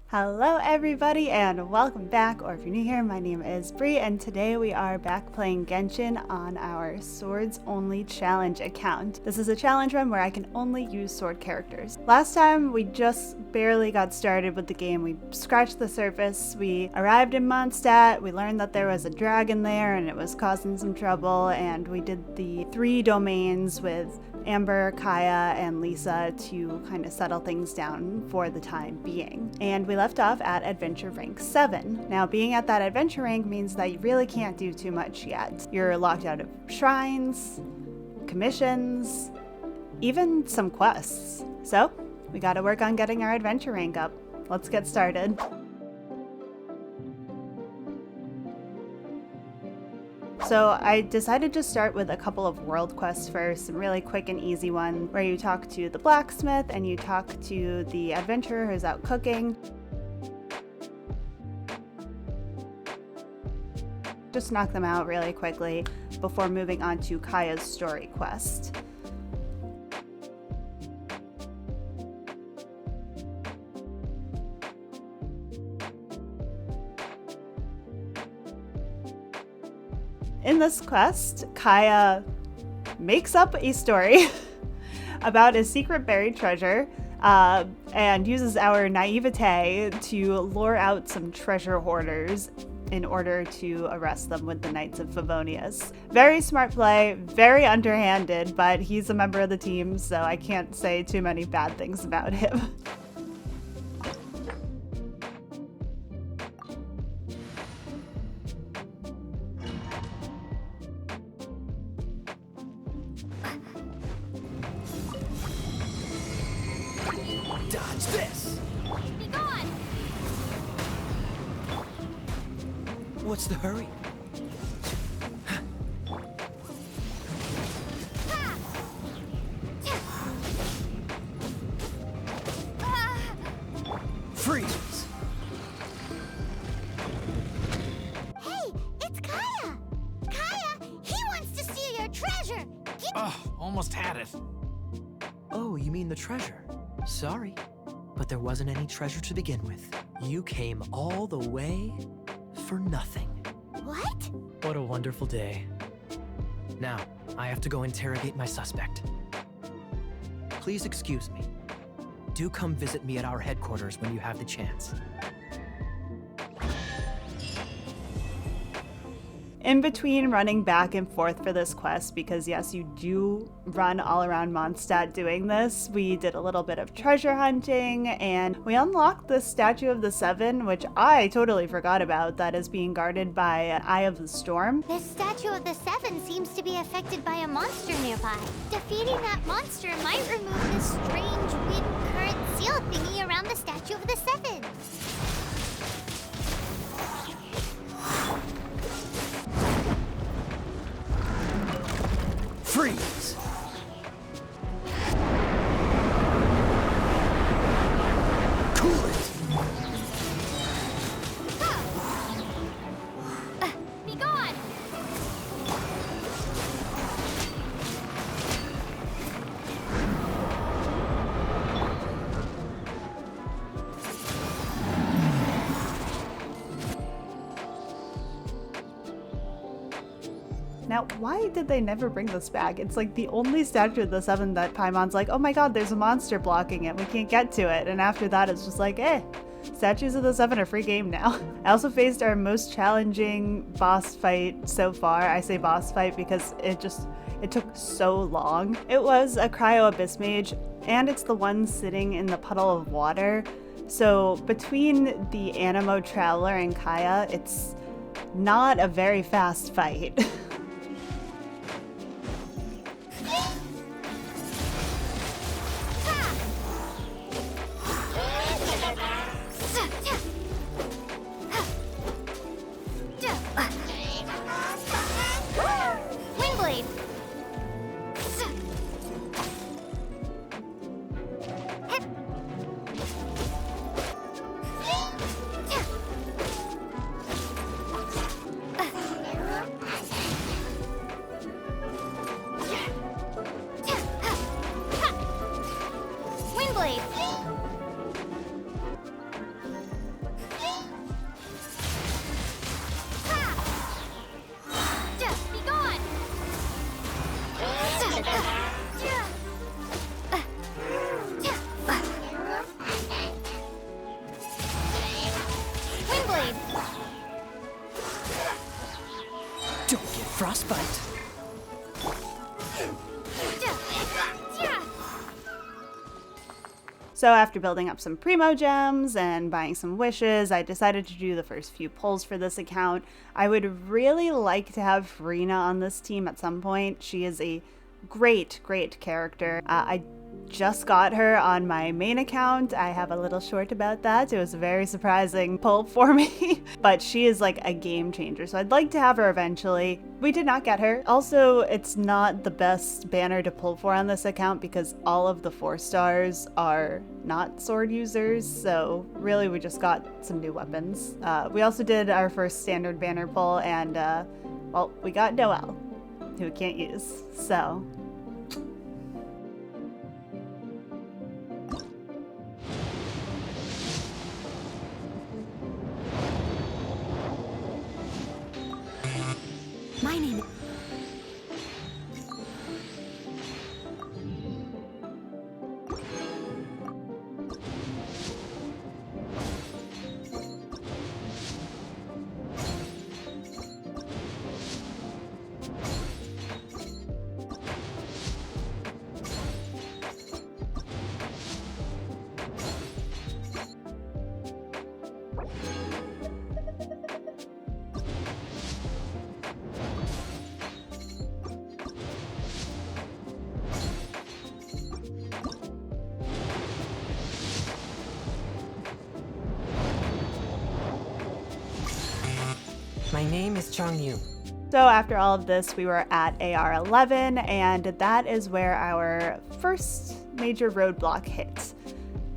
Hello everybody and welcome back, or if you're new here, my name is Bree and today we are back playing Genshin on our Swords Only challenge account. This is a challenge run where I can only use sword characters. Last time we just barely got started with the game. We scratched the surface, we arrived in Mondstadt, we learned that there was a dragon there and it was causing some trouble, and we did the 3 domains with Amber, Kaeya, and Lisa to kind of settle things down for the time being. And we left off at adventure rank 7. Now, being at that adventure rank means that you really can't do too much yet. You're locked out of shrines, commissions, even some quests. So, we gotta work on getting our adventure rank up. Let's get started. So I decided to start with a couple of world quests first, a really quick and easy one where you talk to the blacksmith and you talk to the adventurer who's out cooking. Just knock them out really quickly before moving on to Kaeya's story quest. In this quest, Kaeya makes up a story about a secret buried treasure and uses our naivete to lure out some treasure hoarders in order to arrest them with the Knights of Favonius. Very smart play, very underhanded, but he's a member of the team, so I can't say too many bad things about him. Dodge this! Be gone! What's the hurry? Freeze! Hey, it's Kaeya! Kaeya, he wants to steal your treasure! Almost had it. Oh, you mean the treasure? Sorry, but there wasn't any treasure to begin with. You came all the way for nothing. What? What a wonderful day. Now, I have to go interrogate my suspect. Please excuse me. Do come visit me at our headquarters when you have the chance. In between running back and forth for this quest, because yes, you do run all around Mondstadt doing this, we did a little bit of treasure hunting and we unlocked the Statue of the Seven, which I totally forgot about, that is being guarded by Eye of the Storm. This Statue of the Seven seems to be affected by a monster nearby. Defeating that monster might remove this strange wind current seal thingy around the Statue of the Seven. Freeze! Cool it! Be gone! Now, why did they never bring this back? It's like the only Statue of the Seven that Paimon's like, oh my god, there's a monster blocking it, we can't get to it. And after that, it's just like, Statues of the Seven are free game now. I also faced our most challenging boss fight so far. I say boss fight because it took so long. It was a Cryo Abyss Mage, and it's the one sitting in the puddle of water. So between the Animo Traveler and Kaeya, it's not a very fast fight. Windblade! frostbite. So after building up some primo gems and buying some wishes, I decided to do the first few pulls for this account. I would really like to have Farina on this team at some point. She is a great character. I just got her on my main account. I have a little short about that. It was a very surprising pull for me, but she is like a game changer. So I'd like to have her eventually. We did not get her. Also, it's not the best banner to pull for on this account because all of the 4 stars are not sword users. So really we just got some new weapons. We also did our first standard banner pull and well, we got Noelle, who we can't use. So My name. My name is Chang Yu. So after all of this, we were at AR 11, and that is where our first major roadblock hit,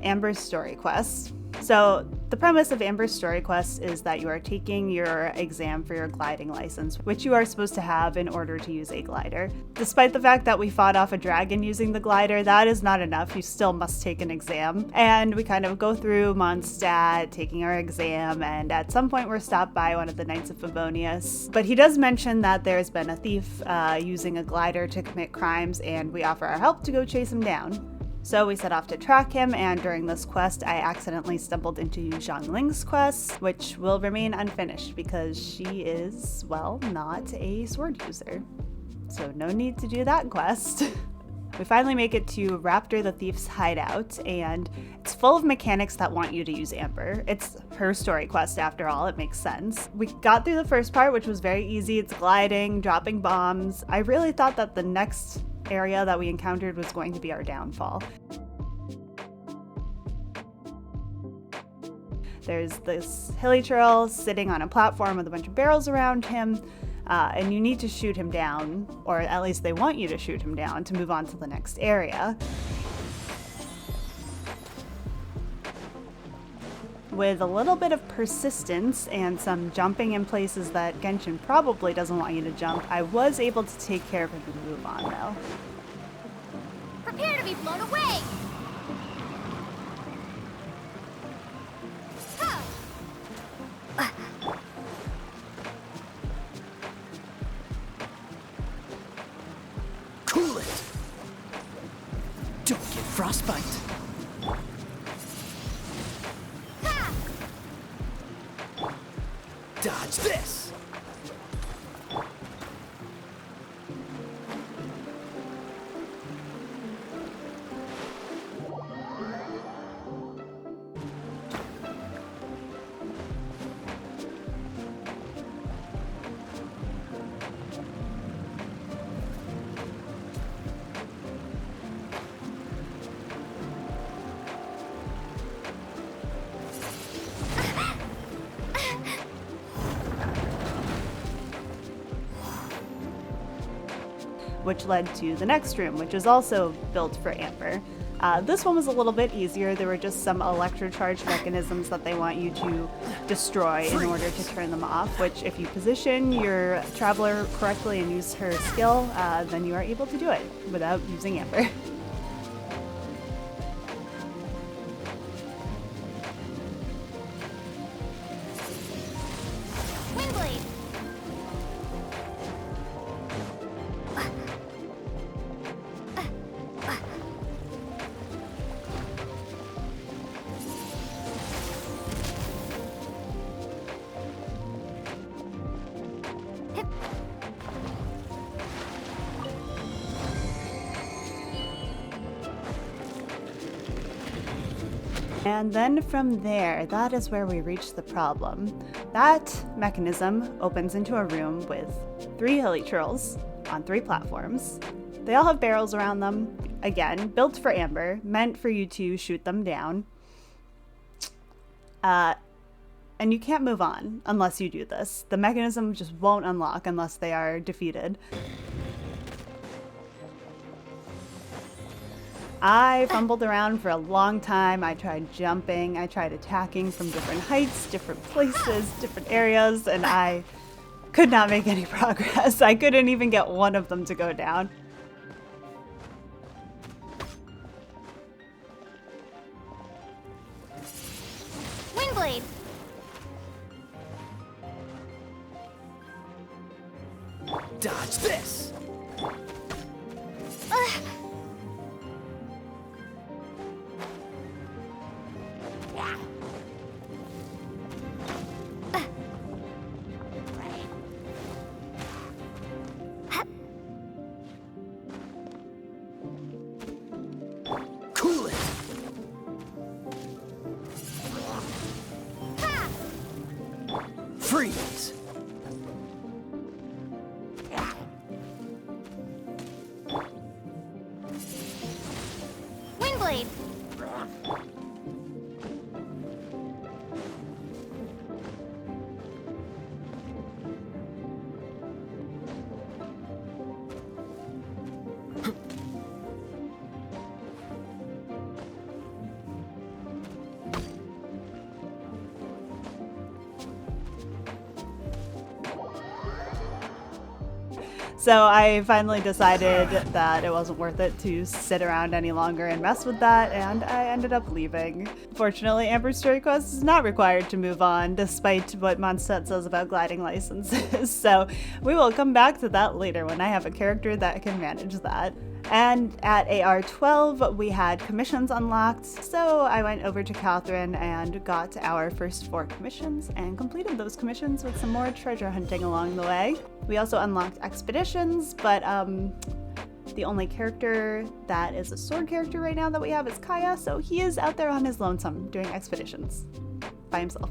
Amber's story quest. So the premise of Amber's story quest is that you are taking your exam for your gliding license, which you are supposed to have in order to use a glider. Despite the fact that we fought off a dragon using the glider, that is not enough. You still must take an exam. And we kind of go through Mondstadt, taking our exam, and at some point we're stopped by one of the Knights of Favonius. But he does mention that there's been a thief using a glider to commit crimes, and we offer our help to go chase him down. So we set off to track him, and during this quest, I accidentally stumbled into Zhang Ling's quest, which will remain unfinished because she is, well, not a sword user. So no need to do that quest. We finally make it to Raptor the Thief's hideout, and it's full of mechanics that want you to use Amber. It's her story quest after all, it makes sense. We got through the first part, which was very easy. It's gliding, dropping bombs. I really thought that the next area that we encountered was going to be our downfall. There's this hilichurl sitting on a platform with a bunch of barrels around him, and you need to shoot him down, or at least they want you to shoot him down to move on to the next area. With a little bit of persistence and some jumping in places that Genshin probably doesn't want you to jump, I was able to take care of him and move on though. Prepare to be blown away! Cool it! Don't get frostbite. Dodge this! Which led to the next room, which is also built for Amber. This one was a little bit easier. There were just some electrocharge mechanisms that they want you to destroy in order to turn them off, which if you position your traveler correctly and use her skill, then you are able to do it without using Amber. Windblade! And then from there, that is where we reach the problem. That mechanism opens into a room with 3 hilichurls on 3 platforms. They all have barrels around them. Again, built for Amber, meant for you to shoot them down. And you can't move on unless you do this. The mechanism just won't unlock unless they are defeated. I fumbled around for a long time. I tried jumping, I tried attacking from different heights, different places, different areas, and I could not make any progress. I couldn't even get one of them to go down. Windblade! Dodge this! Cool it! Freeze! Windblade! So I finally decided that it wasn't worth it to sit around any longer and mess with that, and I ended up leaving. Fortunately, Amber's story quest is not required to move on, despite what Mondstadt says about gliding licenses. So we will come back to that later when I have a character that can manage that. And at AR 12, we had commissions unlocked, so I went over to Catherine and got our first 4 commissions and completed those commissions with some more treasure hunting along the way. We also unlocked expeditions, but the only character that is a sword character right now that we have is Kaeya, so he is out there on his lonesome doing expeditions by himself,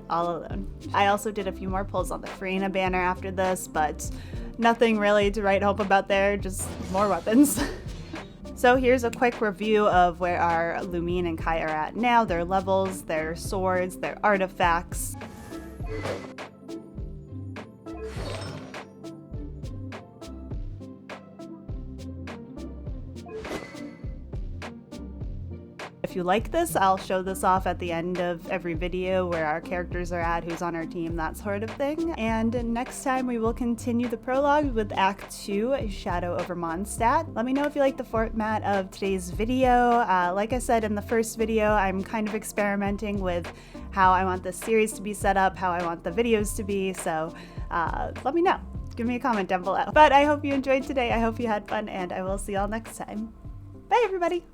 all alone. I also did a few more pulls on the Farina banner after this, but nothing really to write home about there, just more weapons. So here's a quick review of where our Lumine and Kaeya are at now, their levels, their swords, their artifacts. If you like this, I'll show this off at the end of every video where our characters are at, who's on our team, that sort of thing. And next time we will continue the prologue with Act 2, Shadow over Mondstadt. Let me know if you like the format of today's video. Like I said in the first video, I'm kind of experimenting with how I want this series to be set up, how I want the videos to be, so let me know. Give me a comment down below. But I hope you enjoyed today, I hope you had fun, and I will see y'all next time. Bye everybody!